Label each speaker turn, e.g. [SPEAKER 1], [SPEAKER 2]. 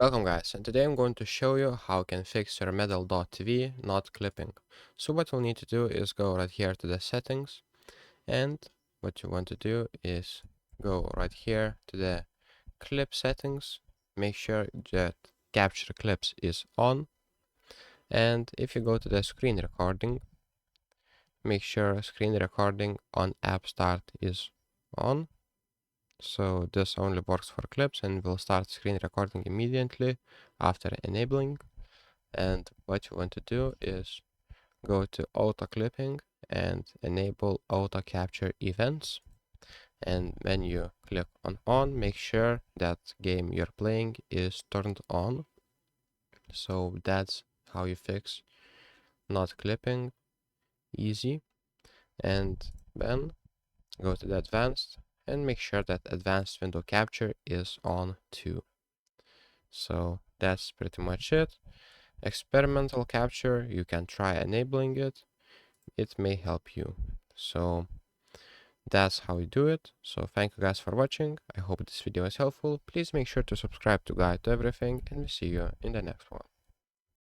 [SPEAKER 1] Welcome guys, and today I'm going to show you how you can fix your medal.tv not clipping. So what you'll need to do is go right here to the settings, and what you want to do is go right here to the clip settings, make sure that capture clips is on, and if you go to the screen recording, make sure screen recording on app start is on. So this only works for clips and will start screen recording immediately after enabling. And what you want to do is go to auto clipping and enable auto capture events. And when you click on, make sure that game you're playing is turned on. So that's how you fix not clipping. Easy. And then go to the advanced and make sure that advanced window capture is on too. So that's pretty much it. Experimental capture, you can try enabling it. It may help you. So that's how you do it. So thank you guys for watching. I hope this video was helpful. Please make sure to subscribe to Guide to Everything, and we see you in the next one.